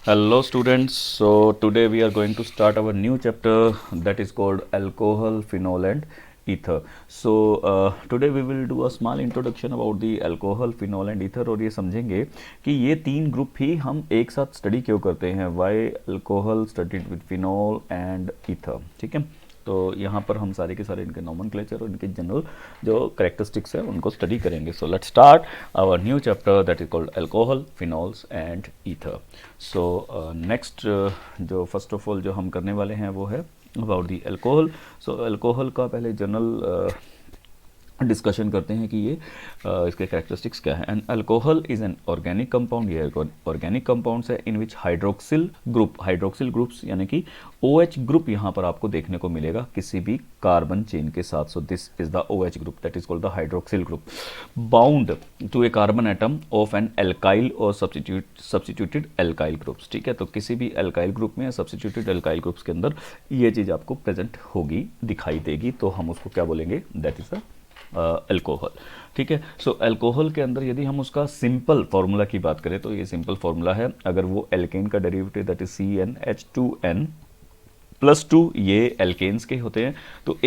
Hello students, so today we are going to start our new chapter that is called alcohol, phenol and ether. So today we will do a small introduction about the alcohol, phenol and ether और ये समझेंगे कि ये तीन group ही हम एक साथ study क्यों करते हैं, why alcohol studied with phenol and ether. ठीक है, तो यहाँ पर हम सारे के सारे इनके नॉमेनक्लेचर और इनके जनरल जो करेक्टरिस्टिक्स है उनको स्टडी करेंगे. So let's start our new chapter that is called alcohol, phenols and ether. So next जो फर्स्ट ऑफ ऑल जो हम करने वाले हैं वो है about the alcohol. So alcohol का पहले जनरल डिस्कशन करते हैं कि ये इसके कैरेक्टरिस्टिक्स क्या है. And alcohol is an organic compound. ये ऑर्गेनिक कंपाउंड्स है इन विच हाइड्रोक्सिल ग्रुप्स यानी कि OH ग्रुप यहाँ पर आपको देखने को मिलेगा किसी भी कार्बन चेन के साथ. So this is the OH group that is called the hydroxyl group bound to a carbon atom of an alkyl और सब्स्टिट्यूटेड एल्काइल ग्रुप्स. ठीक है, तो किसी भी एल्काइल ग्रुप में या सब्स्टिट्यूटेड एल्काइल ग्रुप्स के अंदर ये चीज़ आपको प्रेजेंट होगी, दिखाई देगी, तो हम उसको क्या बोलेंगे, दैट इज अ अल्कोहल. ठीक है, सो अल्कोहल के अंदर यदि हम उसका सिंपल फार्मूला की बात करें तो ये सिंपल फार्मूला है. अगर वो एल्केन का derivative that is CnH2n plus 2 ये एल्केन्स के होते हैं, तो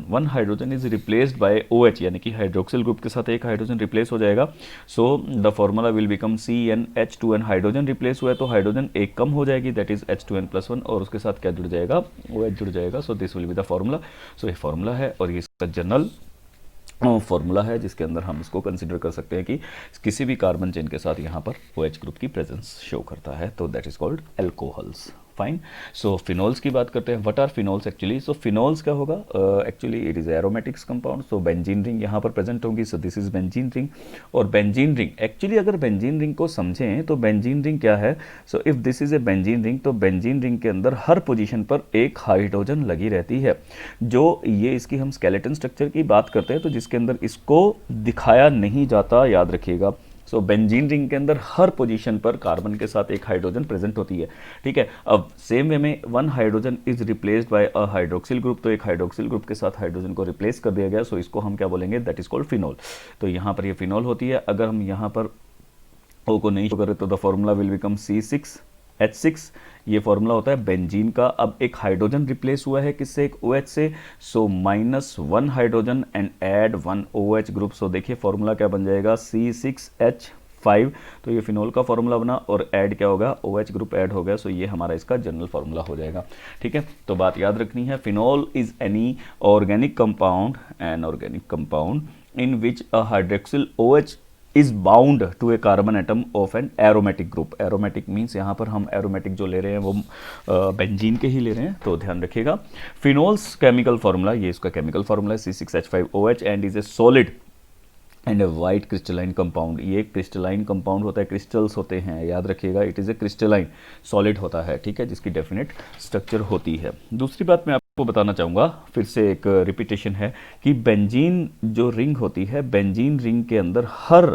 one hydrogen is replaced by OH यानी कि हाइड्रोक्सिल ग्रुप के साथ एक हाइड्रोजन रिप्लेस हो जाएगा. So the formula will become CnH2n. Hydrogen replace हुआ है तो हाइड्रोजन एक कम हो जाएगी दैट इज H2n+1 और उसके साथ क्या जुड़ जाएगा, OH जुड़ जाएगा. So this will be the formula. So ये फार्मूला है और ये इसका जनरल फॉर्मूला है जिसके अंदर हम इसको कंसिडर कर सकते हैं कि किसी भी कार्बन चेन के साथ यहाँ पर OH ग्रुप की प्रेजेंस शो करता है, तो that is called alcohols. Fine. So phenols की बात करते हैं. What are phenols actually? So phenols क्या होगा, actually it is aromatics compound. So benzene ring यहाँ पर प्रेजेंट होगी. So this is benzene ring. और बेंजीन रिंग एक्चुअली अगर बेंजीन रिंग को समझें तो बेंजीन रिंग क्या है. So if this is a benzene ring तो बेंजीन रिंग के अंदर हर पोजीशन पर एक हाइड्रोजन लगी रहती है. जो ये इसकी हम स्केलेटन स्ट्रक्चर की बात करते हैं तो जिसके अंदर इसको दिखाया नहीं जाता, याद रखिएगा. सो बेंजीन रिंग के अंदर हर पोजीशन पर कार्बन के साथ एक हाइड्रोजन प्रेजेंट होती है. ठीक है, अब सेम वे में one hydrogen is replaced by a hydroxyl group, तो एक हाइड्रोक्सिल ग्रुप के साथ हाइड्रोजन को रिप्लेस कर दिया गया. सो इसको हम क्या बोलेंगे, दैट इज कॉल्ड फिनॉल. तो यहाँ पर ये फिनॉल होती है. अगर हम यहाँ पर O को नहीं शो करें तो the formula will become C6H6. ये फॉर्मूला होता है बेंजीन का. अब एक हाइड्रोजन रिप्लेस हुआ है किससे, एक OH से. So -1 hydrogen and add 1 OH group. So देखिए फॉर्मूला क्या बन जाएगा, C6H5. तो ये फिनॉल का फॉर्मूला बना और ऐड क्या होगा, OH ग्रुप ऐड हो गया. सो ये हमारा इसका जनरल फॉर्मूला हो जाएगा. ठीक है, तो बात याद रखनी है, phenol is any organic compound, an organic compound in which a hydroxyl OH is bound to a carbon atom of an aromatic group. Aromatic means यहाँ पर हम एरोमेटिक जो ले रहे हैं वो बेंजीन के ही ले रहे हैं, तो ध्यान रखिएगा. फिनॉल्स केमिकल फार्मूला, ये इसका केमिकल फार्मूला है C6H5OH and is a solid and A white crystalline compound. ये क्रिस्टलाइन कंपाउंड होता है, क्रिस्टल्स होते हैं, याद रखिएगा. It is a crystalline solid होता है. ठीक है, जिसकी डेफिनेट स्ट्रक्चर होती है. दूसरी बात मैं आपको बताना चाहूँगा, फिर से एक रिपीटेशन है कि बेंजीन जो रिंग होती है, बेंजीन रिंग के अंदर हर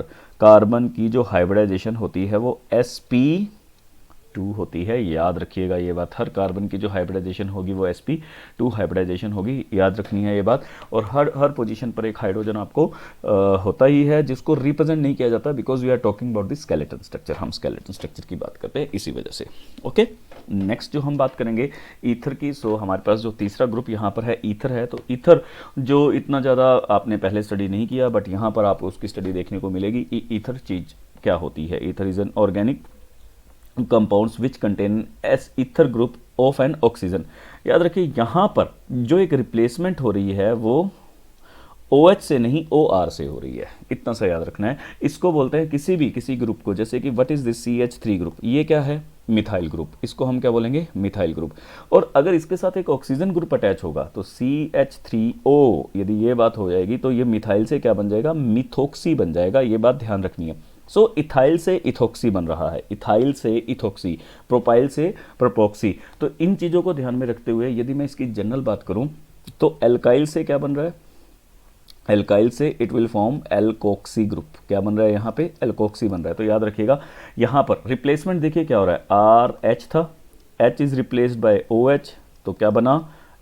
कार्बन की जो हाइब्रिडाइजेशन होती है वो sp2 होती है. याद रखिएगा ये बात, हर कार्बन की जो हाइब्रिडाइजेशन होगी वो sp2 हाइब्रिडाइजेशन होगी, याद रखनी है ये बात. और हर पोजीशन पर एक हाइड्रोजन आपको होता ही है जिसको रिप्रेजेंट नहीं किया जाता because we are talking about the skeleton structure. हम स्केलेटन स्ट्रक्चर की बात करते हैं इसी वजह से. ओके, नेक्स्ट जो हम बात करेंगे ईथर की. सो हमारे पास जो तीसरा ग्रुप यहाँ पर है ईथर है. तो ईथर जो इतना ज़्यादा आपने पहले स्टडी नहीं किया बट यहाँ पर आपको उसकी स्टडी देखने को मिलेगी. ईथर चीज़ क्या होती है. Ether is an organic compounds which contain S ether group of an oxygen. याद रखिए यहाँ पर जो एक रिप्लेसमेंट हो रही है वो OH से नहीं OR से हो रही है, इतना सा याद रखना है. इसको बोलते हैं किसी ग्रुप को, जैसे कि what is this CH3 group, ये क्या है, मिथाइल ग्रुप. इसको हम क्या बोलेंगे, मिथाइल ग्रुप. और अगर इसके साथ एक ऑक्सीजन ग्रुप अटैच होगा तो CH3O, यदि ये बात हो जाएगी तो ये मिथाइल से क्या बन जाएगा, मिथोक्सी बन जाएगा. ये बात ध्यान रखनी है. सो इथाइल से इथोक्सी बन रहा है, इथाइल से इथोक्सी, प्रोपाइल से प्रोपोक्सी. तो इन चीज़ों को ध्यान में रखते हुए यदि मैं इसकी जनरल बात करूं तो एल्काइल से क्या बन रहा है, एल्काइल से it will form alkoxy group. क्या बन रहा है यहाँ पे, एल्कोक्सी बन रहा है. तो याद रखिएगा यहाँ पर रिप्लेसमेंट देखिए क्या हो रहा है, RH था, H is replaced by OH, तो क्या बना,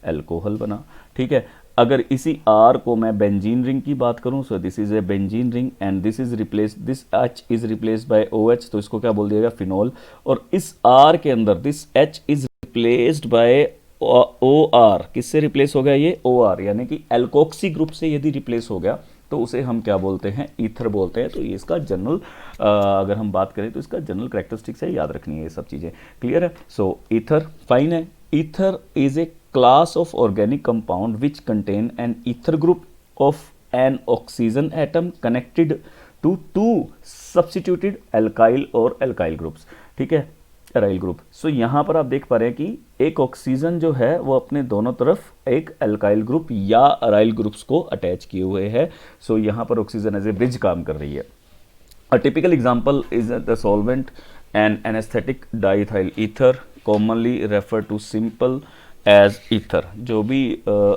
अल्कोहल बना. ठीक है, अगर इसी R को मैं बेंजीन रिंग की बात करूं, सो this is a benzene ring and this is replace, this H is replaced by OH, तो इसको क्या बोल दिया गया, फिनोल। और इस R के अंदर this H is replaced by OR, किससे रिप्लेस हो गया ये, OR, यानी कि एल्कोक्सी ग्रुप से यदि रिप्लेस हो गया तो उसे हम क्या बोलते हैं, ईथर बोलते हैं। तो ये इसका जनरल, अगर हम बात करें तो इसका जनरल कैरेक्टरिस्टिक्स है, याद रखनी है ये सब चीज़ें, क्लियर है। सो ईथर फाइन है। Ether is a class of organic compound which contain an ether group of an oxygen atom connected to two substituted alkyl और एल्काइल ग्रुप्स, ठीक है, एराइल ग्रुप। सो यहाँ पर आप देख पा रहे हैं कि एक ऑक्सीजन जो है वो अपने दोनों तरफ एक एल्काइल ग्रुप या एराइल ग्रुप्स को अटैच किए हुए है। सो यहाँ पर ऑक्सीजन एज ए ब्रिज काम कर रही है। A typical example is the solvent and anaesthetic diethyl ether, commonly refer to simple as ether. जो भी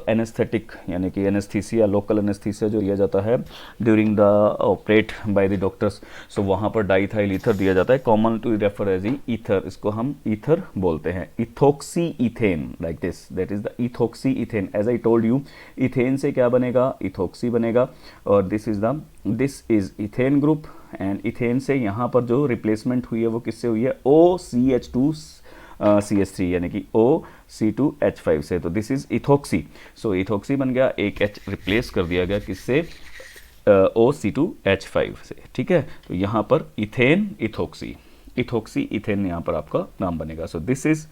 एनेस्थेटिक यानी कि एनेस्थीसिया, लोकल एनेस्थीसिया जो दिया जाता है during the operate by the doctors, so वहाँ पर डाइथाइल ईथर दिया जाता है, common to refer as ether, इसको हम ईथर बोलते हैं। Ethoxy ethane like this, that is the ethoxy ethane. As I told you, ethane से क्या बनेगा, इथोक्सी बनेगा, और this is ethane group, and ethane से यहाँ पर जो रिप्लेसमेंट हुई है वो किससे हुई है, OCH2 CH3 यानी कि OC2H5 से, तो this is ethoxy. So ethoxy बन गया, एक H रिप्लेस कर दिया गया किससे, OC2H5 से, ठीक है। तो यहाँ पर इथेन इथोक्सी, इथोक्सी इथेन यहाँ पर आपका नाम बनेगा। So this is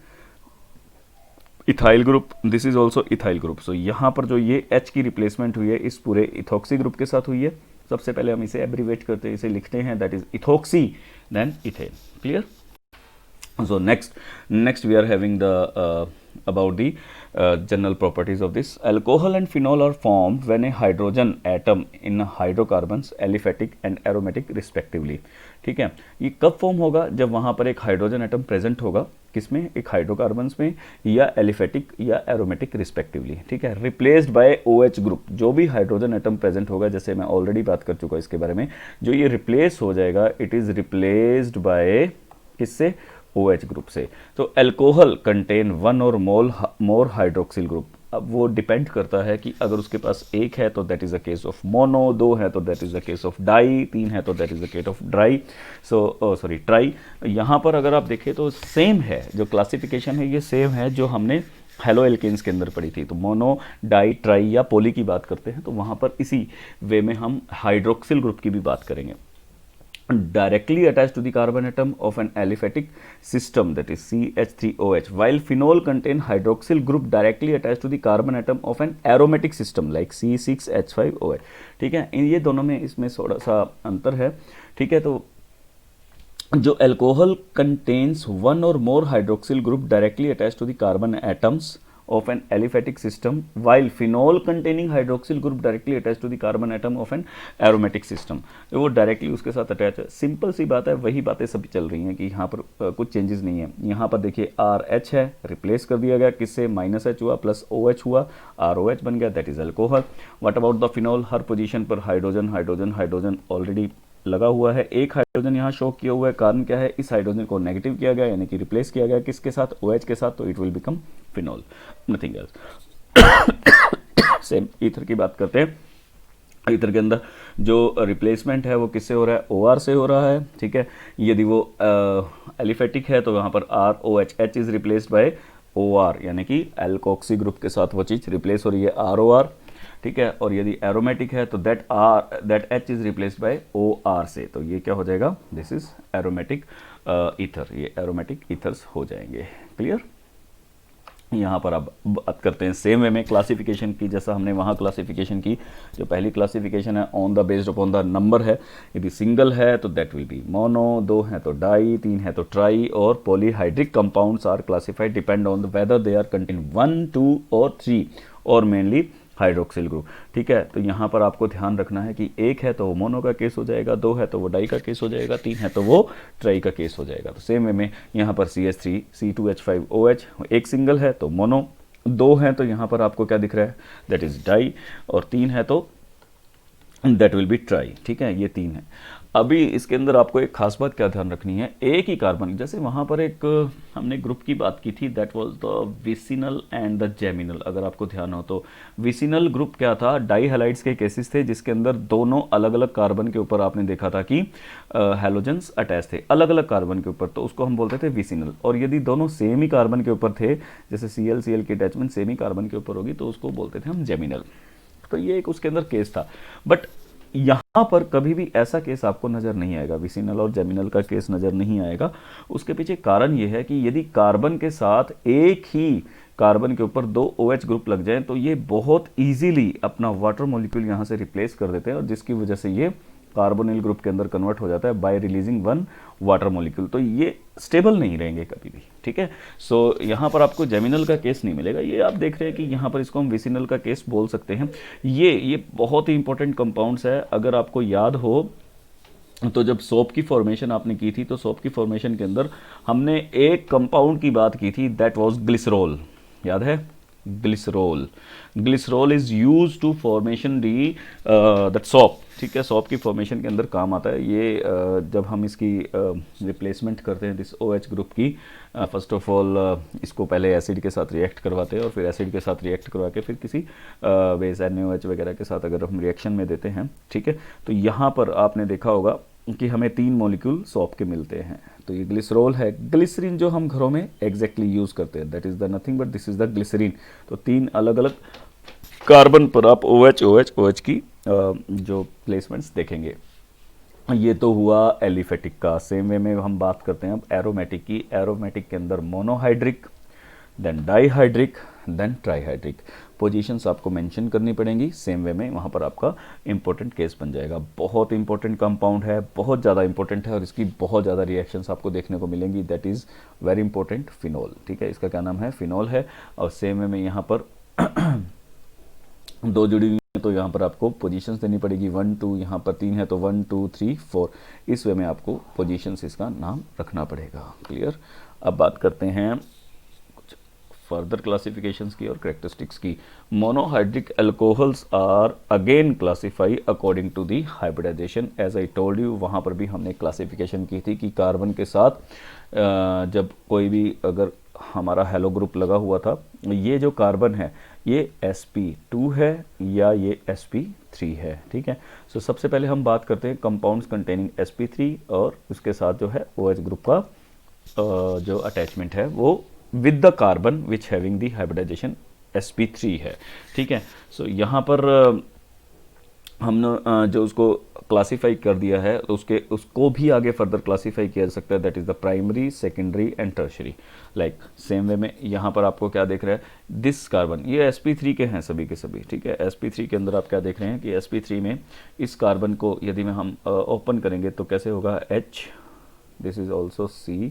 ethyl group, this is also ethyl group. So यहाँ पर जो ये H की रिप्लेसमेंट हुई है इस पूरे इथोक्सी ग्रुप के साथ हुई है। सबसे पहले हम इसे एब्रीवेट करते हैं, इसे लिखते हैं, that is ethoxy then ethane, clear. So next we are having the about the general properties of this. Alcohol and phenol are formed when a hydrogen atom in hydrocarbons aliphatic and aromatic respectively, ठीक है। ये कब form होगा, जब वहाँ पर एक hydrogen atom present होगा, किसमें, एक हाइड्रोकार्बन्स में, या एलिफेटिक या एरोमेटिक रिस्पेक्टिवली, ठीक है। रिप्लेस्ड बाय OH ग्रुप, जो भी हाइड्रोजन एटम प्रेजेंट होगा, जैसे मैं ऑलरेडी बात कर चुका इसके बारे में, जो ये रिप्लेस हो जाएगा, इट इज रिप्लेस्ड बाय किससे, OH ग्रुप से। तो alcohol contain one or more hydroxyl group. अब वो डिपेंड करता है कि अगर उसके पास एक है तो that is a case of mono, दो है तो that is a case of di, तीन है तो that is a case of dry, tri. यहाँ पर अगर आप देखें तो सेम है, जो क्लासिफिकेशन है ये सेम है जो हमने हेलो एल्केन्स के अंदर पढ़ी थी। तो मोनो, डाई, ट्राई या पोली की बात करते हैं तो वहाँ पर इसी वे में हम हाइड्रोक्सिल ग्रुप की भी बात करेंगे। Directly attached to the carbon atom of an aliphatic system, that is CH3OH, while phenol contain hydroxyl group directly attached to the carbon atom of an aromatic system like C6H5OH, ठीक है। ये दोनों में इसमें थोड़ा सा अंतर है, ठीक है। तो जो alcohol contains one or more hydroxyl group directly attach to the carbon atoms of an aliphatic system, while phenol containing hydroxyl group directly attached to the carbon atom of an aromatic system, वो directly उसके साथ attach है। Simple सी बात है, वही बातें सभी चल रही हैं कि यहाँ पर कुछ चेंजेस नहीं है। यहाँ पर देखिए RH है, रिप्लेस कर दिया गया किससे, -H हुआ प्लस OH हुआ, ROH बन गया, that is alcohol. What about the phenol, her position पर हाइड्रोजन हाइड्रोजन हाइड्रोजन ऑलरेडी लगा हुआ है, एक हाइड्रोजन यहाँ शो किया हुआ है, कारण क्या है, इस हाइड्रोजन को नेगेटिव किया गया यानी कि रिप्लेस किया गया किसके साथ, OH के साथ, तो it will become phenol, nothing else. Same ether की बात करते हैं। ईथर के अंदर जो रिप्लेसमेंट है वो किससे हो रहा है, OR से हो रहा है, ठीक है। यदि वो एलिफेटिक है तो वहाँ पर ROH, H is replaced by OR यानी कि एल्कोक्सी ग्रुप के साथ वो चीज़ रिप्लेस हो रही है, ROR, ठीक है। और यदि एरोमेटिक है तो that H is replaced by OR से, तो ये क्या हो जाएगा, दिस इज एरोमेटिक ईथर, ये एरोमेटिक ईथर्स हो जाएंगे, क्लियर। यहाँ पर अब बात करते हैं सेम वे में क्लासिफिकेशन की, जैसा हमने वहाँ क्लासिफिकेशन की। जो पहली क्लासिफिकेशन है on the based upon the number है, यदि सिंगल है तो दैट विल बी मोनो, दो है तो डाई, तीन है तो ट्राई, और polyhydric compounds are classified depend on the whether they are contain 1, 2 और 3 और मेनली हाइड्रोक्सिल ग्रुप, ठीक है। तो यहाँ पर आपको ध्यान रखना है कि एक है तो वो मोनो का केस हो जाएगा, दो है तो वो डाई का केस हो जाएगा, तीन है तो वो ट्राई का केस हो जाएगा। तो सेम वे में यहाँ पर CH3 C2H5OH एक सिंगल है तो मोनो, दो है तो यहाँ पर आपको क्या दिख रहा है, दैट इज डाई, और तीन है तो दैट विल बी ट्राई। ठीक है, ये 3 है। अभी इसके अंदर आपको एक खास बात क्या ध्यान रखनी है, एक ही कार्बन, जैसे वहाँ पर एक हमने ग्रुप की बात की थी, that was the vicinal and the geminal. अगर आपको ध्यान हो तो विसिनल ग्रुप क्या था, डाई हैलाइड्स के केसेस थे जिसके अंदर दोनों अलग अलग कार्बन के ऊपर आपने देखा था कि हैलोजेंस अटैच थे अलग अलग कार्बन के ऊपर, तो उसको हम बोलते थे विसिनल। और यदि दोनों सेम ही कार्बन के ऊपर थे, जैसे Cl की अटैचमेंट सेम ही कार्बन के ऊपर होगी, तो उसको बोलते थे हम जेमिनल। तो ये एक उसके अंदर केस था। बट यहाँ पर कभी भी ऐसा केस आपको नज़र नहीं आएगा, विसिनल और जेमिनल का केस नज़र नहीं आएगा। उसके पीछे कारण ये है कि यदि कार्बन के साथ एक ही कार्बन के ऊपर 2 OH ग्रुप लग जाएं तो ये बहुत इजीली अपना वाटर मॉलिक्यूल यहाँ से रिप्लेस कर देते हैं, और जिसकी वजह से ये कार्बोनिल ग्रुप के अंदर कन्वर्ट हो जाता है बाय रिलीजिंग 1 वाटर मॉलिक्यूल। तो ये स्टेबल नहीं रहेंगे कभी भी। ठीक है, सो यहाँ पर आपको जेमिनल का केस नहीं मिलेगा। ये आप देख रहे हैं कि यहाँ पर इसको हम विसिनल का केस बोल सकते हैं। ये बहुत ही इंपॉर्टेंट कंपाउंड्स है। अगर आपको याद हो तो जब सोप की फॉर्मेशन आपने की थी, तो सोप की फॉर्मेशन के अंदर हमने एक कंपाउंड की बात की थी, दैट वाज ग्लिसरॉल। याद है, glycerol. Glycerol is use to formation the that soap. ठीक है, सोप की फॉर्मेशन के अंदर काम आता है ये। जब हम इसकी रिप्लेसमेंट करते हैं दिस OH ग्रुप की, फर्स्ट ऑफ ऑल इसको पहले एसिड के साथ रिएक्ट करवाते हैं, और फिर एसिड के साथ रिएक्ट करवा के फिर किसी बेस NaOH वगैरह के साथ अगर हम रिएक्शन में देते हैं, ठीक है, तो यहाँ पर आपने देखा होगा कि हमें 3 मॉलिक्यूल सॉप के मिलते हैं। तो ये ग्लिसरॉल है। ग्लिसरीन जो हम घरों में एग्जैक्टली यूज़ करते हैं, that is the nothing but this is the glycerine. तो 3 अलग अलग कार्बन पर आप OH की जो प्लेसमेंट्स देखेंगे। ये तो हुआ एलिफेटिक का। सेम वे में हम बात करते हैं अब एरोमेटिक की। एरोमेटिक के अंदर monohydric, then dihydric, then trihydric. Positions आपको मेंशन करनी पड़ेंगी सेम वे में, वहाँ पर आपका इंपॉर्टेंट केस बन जाएगा। बहुत इंपॉर्टेंट कंपाउंड है, बहुत ज़्यादा इंपॉर्टेंट है, और इसकी बहुत ज़्यादा रिएक्शंस आपको देखने को मिलेंगी। That is very important, phenol. ठीक है, इसका क्या नाम है, फिनोल है। और सेम वे में यहाँ पर 2 जुड़ी हुई है, तो यहाँ पर आपको पोजीशंस देनी पड़ेगी 1 2, यहाँ पर 3 है तो 1 2 3 4। इस वे में आपको पोजीशंस इसका नाम रखना पड़ेगा। क्लियर। अब बात करते हैं फर्दर क्लासिफिकेशंस की और करेक्टरिस्टिक्स की। Monohydric alcohols are again classify according to the hybridisation. As I told you, वहाँ पर भी हमने क्लासिफिकेशन की थी कि कार्बन के साथ जब कोई भी अगर हमारा हेलो ग्रुप लगा हुआ था, ये जो कार्बन है ये sp2 है या ये sp3 है। ठीक है, सो सबसे पहले हम बात करते हैं कंपाउंड्स कंटेनिंग sp3, और उसके साथ जो है OH ग्रुप का जो अटैचमेंट है वो with the carbon which having the hybridisation sp3 है। ठीक है, सो यहाँ पर हमने जो उसको क्लासीफाई कर दिया है, तो उसको भी आगे फर्दर क्लासीफाई किया जा सकता है। That is the primary, secondary and tertiary. Like same way में यहाँ पर आपको क्या देख रहा है, दिस कार्बन, ये sp3 के हैं सभी के सभी। ठीक है, sp3 के अंदर आप क्या देख रहे हैं कि sp3 में इस कार्बन को यदि में हम ओपन करेंगे तो कैसे होगा, H, this is also C,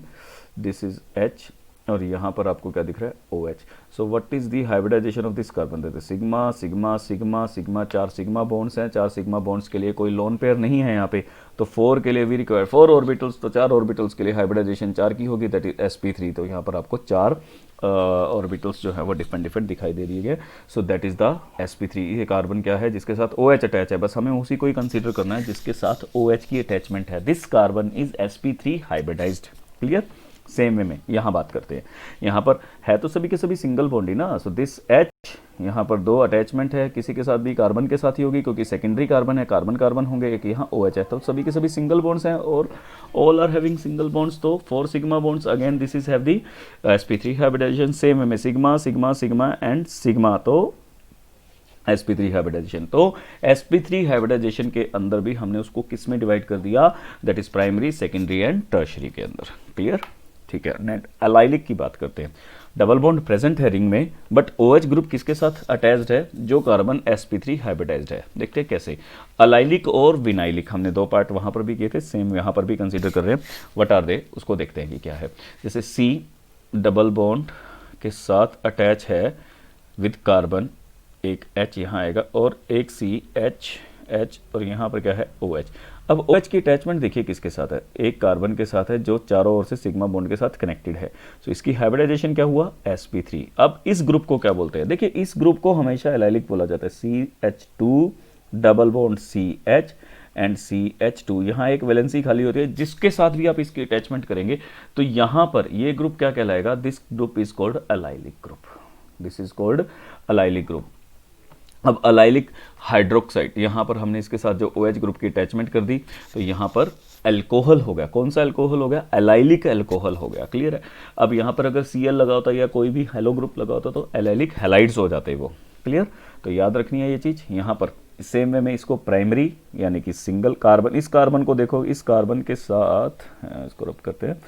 this is H, और यहाँ पर आपको क्या दिख रहा है, OH। So what is the hybridization of this carbon, देते sigma sigma sigma sigma, 4 sigma bonds हैं। 4 सिग्मा बॉन्ड्स के लिए कोई लोन पेयर नहीं है यहाँ पे, तो 4 के लिए वी रिक्वायर 4 ऑर्बिटल्स, तो 4 ऑर्बिटल्स के लिए हाइब्रिडाइजेशन 4 की होगी, दैट इज sp3। तो यहाँ पर आपको 4 ऑर्बिटल्स जो है वो डिफरेंट दिखाई दे रही है। So that is the sp3। ये कार्बन क्या है, जिसके साथ OH अटैच है, बस हमें उसी को ही कंसिडर करना है जिसके साथ OH की अटैचमेंट है। This carbon is sp3 hybridised. Clear. Same way में यहाँ बात करते हैं, यहाँ पर है तो सभी के सभी सिंगल बॉन्ड ही ना। सो दिस H, यहाँ पर 2 अटैचमेंट है, किसी के साथ भी कार्बन के साथ ही होगी क्योंकि सेकेंडरी कार्बन है, कार्बन कार्बन होंगे, एक यहाँ OH है, तो सभी के सभी सिंगल बॉन्ड्स हैं और all are having single bonds. तो 4 sigma bonds, again this is have the sp3 hybridization. Same way में sigma sigma sigma and sigma, तो sp3 हाइब्रिडाइजेशन। तो sp3 हाइब्रिडाइजेशन के अंदर भी हमने उसको किस में डिवाइड कर दिया, that is primary, secondary and tertiary के अंदर। क्लियर। ठीक है, नेट एलाइलिक की बात करते हैं। डबल बॉन्ड प्रेजेंट है रिंग में, बट OH ग्रुप किसके साथ अटैच्ड है, जो कार्बन sp3 हाइब्रिडाइज्ड है। देखते हैं कैसे। अलाइलिक और विनाइलिक, हमने 2 पार्ट वहाँ पर भी किए थे, सेम यहाँ पर भी कंसीडर कर रहे हैं। व्हाट आर दे, उसको देखते हैं कि क्या है। जैसे C डबल बॉन्ड के साथ अटैच है विद कार्बन, एक H यहाँ आएगा और एक C H और यहाँ पर क्या है, OH। अब OH की अटैचमेंट देखिए किसके साथ है, एक कार्बन के साथ है जो चारों ओर से सिग्मा बॉन्ड के साथ कनेक्टेड है। सो इसकी हाइब्रिडाइजेशन क्या हुआ, sp3। अब इस ग्रुप को क्या बोलते हैं, देखिए इस ग्रुप को हमेशा एलाइलिक बोला जाता है, CH2 double bond CH and CH2, यहाँ एक वैलेंसी खाली होती है जिसके साथ भी आप इसकी अटैचमेंट करेंगे तो यहाँ पर ये ग्रुप क्या कहलाएगा, this group is called allylic group, this is called allylic group. अब अलाइलिक हाइड्रोक्साइड, यहाँ पर हमने इसके साथ जो OH ग्रुप की अटैचमेंट कर दी तो यहाँ पर अल्कोहल हो गया। कौन सा अल्कोहल हो गया, एलाइलिक अल्कोहल हो गया। क्लियर है। अब यहाँ पर अगर Cl लगा होता या कोई भी हेलो ग्रुप लगा होता तो एलाइलिक हैलाइड्स हो जाते वो। क्लियर, तो याद रखनी है ये चीज़। यहाँ पर सेम वे में इसको प्राइमरी यानी कि सिंगल कार्बन, इस कार्बन को देखो, इस कार्बन के साथ, इसको रब करते हैं,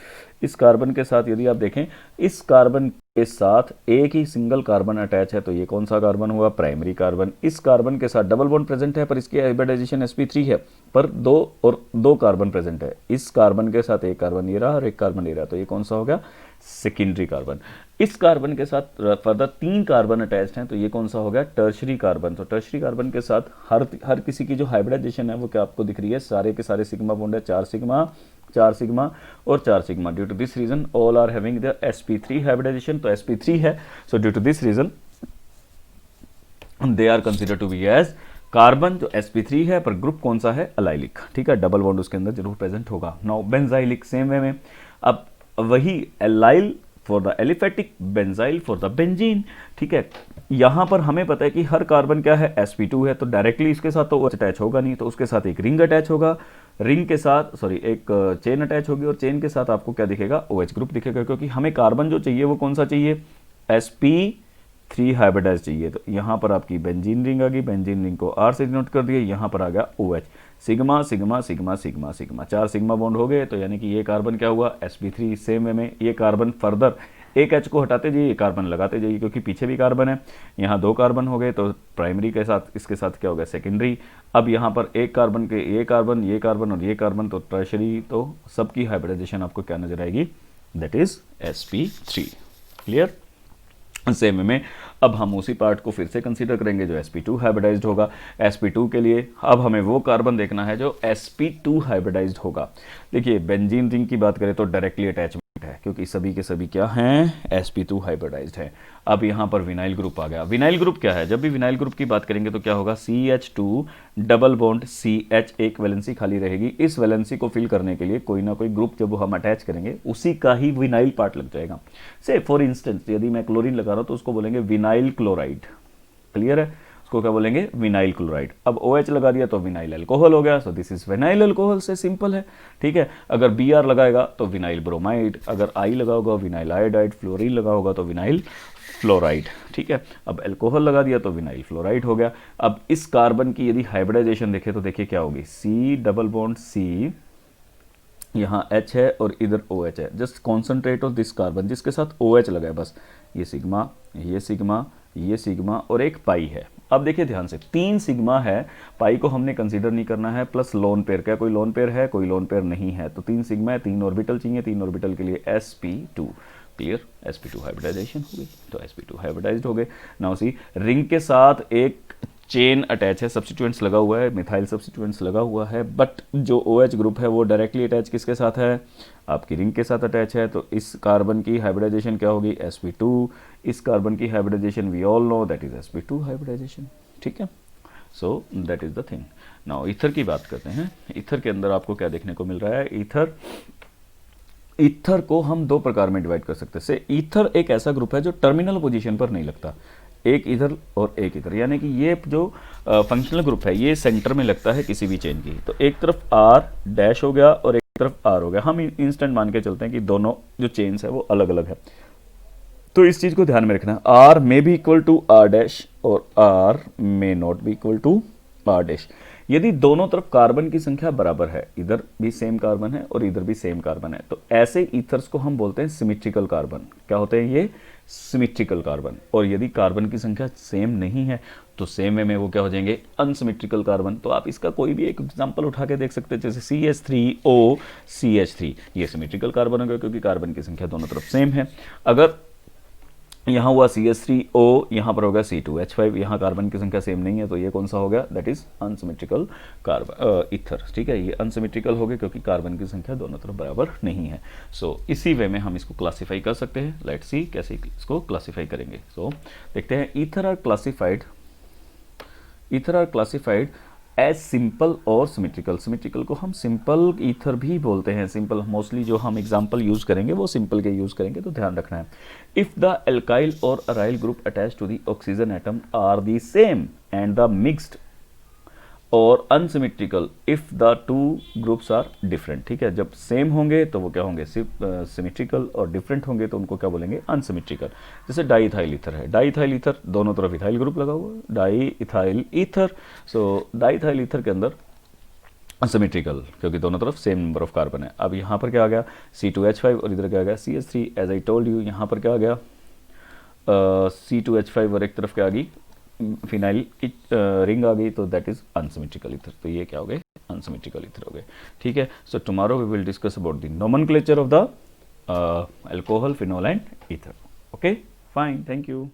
इस कार्बन के साथ यदि आप देखें, इस कार्बन के साथ एक ही सिंगल कार्बन अटैच है तो ये कौन सा कार्बन हुआ, प्राइमरी कार्बन। इस कार्बन के साथ डबल बॉन्ड प्रेजेंट है पर इसकी हाइब्रिडाइजेशन sp3 है, पर दो कार्बन प्रेजेंट है। इस कार्बन के साथ एक कार्बन ये रहा और एक कार्बन ये रहा, तो ये कौन सा हो गया, सेकेंडरी कार्बन। इस कार्बन के साथ फर्दर 3 कार्बन अटैच्ड हैं तो ये कौन सा हो गया, टर्शरी कार्बन। तो टर्शरी कार्बन के साथ हर किसी की जो हाइब्रिडाइजेशन है वो क्या आपको दिख रही है, सारे के सारे सिग्मा बॉन्ड है, 4 सिग्मा और 4 sigma. Due to this reason all are having the sp3 hybridisation, तो sp3 है, so due to this reason they are consider to be as carbon जो sp3 है पर ग्रुप कौन सा है, अलाइलिक। ठीक है, डबल बॉन्ड उसके अंदर जरूर प्रेजेंट होगा। नाउ बेंजाइलिक सेम वे में, अब वही allyl for the aliphatic, benzyl for the benzene. ठीक है, यहाँ पर हमें पता है कि हर कार्बन क्या है, sp2 है, तो डायरेक्टली इसके साथ तो अटैच होगा नहीं, तो उसके साथ एक रिंग अटैच होगा, रिंग के साथ एक चेन अटैच होगी और चेन के साथ आपको क्या दिखेगा, OH ग्रुप दिखेगा, क्योंकि हमें कार्बन जो चाहिए वो कौन सा चाहिए, sp3 हाइब्रिडाइज चाहिए। तो यहाँ पर आपकी बेंजीन रिंग आ गई, बेंजीन रिंग को R से डिनोट कर दिया, यहाँ पर आ गया OH, sigma sigma sigma sigma sigma, 4 sigma bond हो गए। तो यानी कि ये कार्बन क्या हुआ, sp3। सेम वे में ये कार्बन फर्दर एक H को हटाते जाइए, ये कार्बन लगाते जाइए, क्योंकि पीछे भी कार्बन है। यहाँ 2 कार्बन हो गए तो प्राइमरी के साथ इसके साथ क्या हो गया, सेकेंडरी। अब यहाँ पर एक कार्बन के ये कार्बन और ये कार्बन तो टर्शरी, तो सबकी हाइब्रिडाइजेशन आपको क्या नजर आएगी, that is sp3। Clear. Same में अब हम उसी पार्ट को फिर से कंसीडर करेंगे जो sp2 हाइब्रिडाइज्ड होगा। sp2 के लिए अब हमें वो कार्बन देखना है जो sp2 हाइब्रिडाइज्ड होगा। देखिए बेंजीन रिंग की बात करें तो डायरेक्टली अटैचमेंट है, क्योंकि सभी के सभी क्या हैं, sp2 हाइब्रिडाइज्ड है। अब यहाँ पर विनाइल ग्रुप आ गया। विनाइल ग्रुप क्या है, जब भी विनाइल ग्रुप की बात करेंगे तो क्या होगा, CH2 डबल बॉन्ड CH, एक वैलेंसी खाली रहेगी। इस वैलेंसी को फिल करने के लिए कोई ना कोई ग्रुप जब हम अटैच करेंगे उसी का ही विनाइल पार्ट लग जाएगा। से फॉर इंस्टेंस यदि मैं क्लोरीन लगा रहा हूं तो उसको बोलेंगे विनाइल क्लोराइड। क्लियर है, उसको क्या बोलेंगे, विनाइल क्लोराइड। अब OH लगा दिया तो विनाइल अल्कोहल हो गया, सो दिस इज विनाइल अल्कोहल, से सिंपल है। ठीक है, अगर Br लगाएगा तो विनाइल ब्रोमाइड, अगर I लगा होगा विनाइल आयोडाइड, फ्लोरीन लगा होगा तो विनाइल फ्लोराइड। ठीक है, अब अल्कोहल लगा दिया तो विनाइल फ्लोराइड हो गया। अब इस कार्बन की यदि हाइब्रिडाइजेशन देखें तो देखिए क्या होगी, C डबल बॉन्ड C, यहाँ H है और इधर OH है। Just concentrate on this carbon जिसके साथ OH लगा है, बस ये सिग्मा, ये सिग्मा, ये सिग्मा और एक पाई है। अब देखिए ध्यान से, 3 सिग्मा है, पाई को हमने कंसीडर नहीं करना है, प्लस लोन पेयर। क्या कोई लोन पेयर है, कोई लोन पेयर नहीं है, तो 3 सिग्मा है, 3 ऑर्बिटल चाहिए, 3 ऑर्बिटल के लिए sp2। क्लियर, sp2 हाइब्रिडाइजेशन हो गई, तो sp2 हाइब्रिडाइज्ड हो गए। नाउ सी, रिंग के साथ एक चेन अटैच है, सब्स्टिट्यूएंट्स लगा हुआ है, मिथाइल सब्स्टिट्यूएंट्स लगा हुआ है, बट जो OH ग्रुप है वो डायरेक्टली अटैच किसके साथ है, आपकी रिंग के साथ अटैच है। तो इस कार्बन की हाइब्रिडाइजेशन क्या होगी, sp2। इस कार्बन की hybridisation we all know that is sp2 hybridisation. ठीक है, so that is the thing. Now ether की बात करते हैं। ईथर के अंदर आपको क्या देखने को मिल रहा है, ईथर को हम 2 प्रकार में डिवाइड कर सकते हैं। से ईथर एक ऐसा ग्रुप है जो टर्मिनल पोजीशन पर नहीं लगता, एक इधर और एक इधर, यानी कि ये जो फंक्शनल ग्रुप है ये सेंटर में लगता है किसी भी चेन की। तो एक तरफ R डैश हो गया और एक तरफ R हो गया। हम इंस्टेंट मान के चलते हैं कि दोनों जो चेन्स है वो अलग अलग है, तो इस चीज को ध्यान में रखना। R may be equal to R dash और R may not be equal to R dash. यदि दोनों तरफ कार्बन की संख्या बराबर है, इधर भी सेम कार्बन है और इधर भी सेम कार्बन है, तो ऐसे ईथर्स को हम बोलते हैं सिमेट्रिकल कार्बन। क्या होते हैं ये, सिमेट्रिकल कार्बन। और यदि कार्बन की संख्या सेम नहीं है तो सेम वे में वो क्या हो जाएंगे, अनसिमेट्रिकल कार्बन। तो आप इसका कोई भी एक एग्जांपल उठा के देख सकते हैं, जैसे CH3O CH3, ये सिमेट्रिकल कार्बन होगा क्योंकि कार्बन की संख्या दोनों तरफ सेम है। अगर यहाँ हुआ CH3O, यहाँ पर होगा C2H5, यहाँ कार्बन की संख्या सेम नहीं है, तो ये कौन सा हो गया, that is unsymmetrical carbon ether. ठीक है, ये अनसिमेट्रिकल हो गया क्योंकि कार्बन की संख्या दोनों तरफ बराबर नहीं है। सो इसी वे में हम इसको क्लासीफाई कर सकते हैं। लेट्स सी कैसे इसको क्लासीफाई करेंगे। सो देखते हैं, ether are classified as simple और सिमेट्रिकल। सिमेट्रिकल को हम सिंपल ईथर भी बोलते हैं। सिंपल मोस्टली जो हम एग्जांपल यूज करेंगे वो सिंपल के यूज करेंगे, तो ध्यान रखना है। If the alkyl or aryl group attach to the oxygen atom are the same and the mixed or unsymmetrical if the two groups are different. ठीक है, जब सेम होंगे तो वो क्या होंगे, सिमेट्रिकल, और डिफरेंट होंगे तो उनको क्या बोलेंगे, अनसिमेट्रिकल। जैसे डाई इथाइल ईथर है, डाई इथाइल ईथर दोनों तरफ इथाइल ग्रुप लगा हुआ है, डाई इथाइल ईथर। सो डाई इथाइल ईथर के अंदर अनसिमेट्रिकल, क्योंकि दोनों तरफ सेम नंबर ऑफ कार्बन है। अब यहाँ पर क्या आ गया, C2H5 और इधर क्या आ गया CH3। As I told you, यहाँ पर क्या आ गया C2H5 और एक तरफ क्या आ गई फिनाइल की रिंग आ गई, तो दैट इज अनसिमेट्रिकल ईथर। तो ये क्या हो गए, अनसिमेट्रिकल ईथर हो गए। ठीक है, so tomorrow we will discuss about the nomenclature of the alcohol, phenol and ether. Okay, fine, thank you.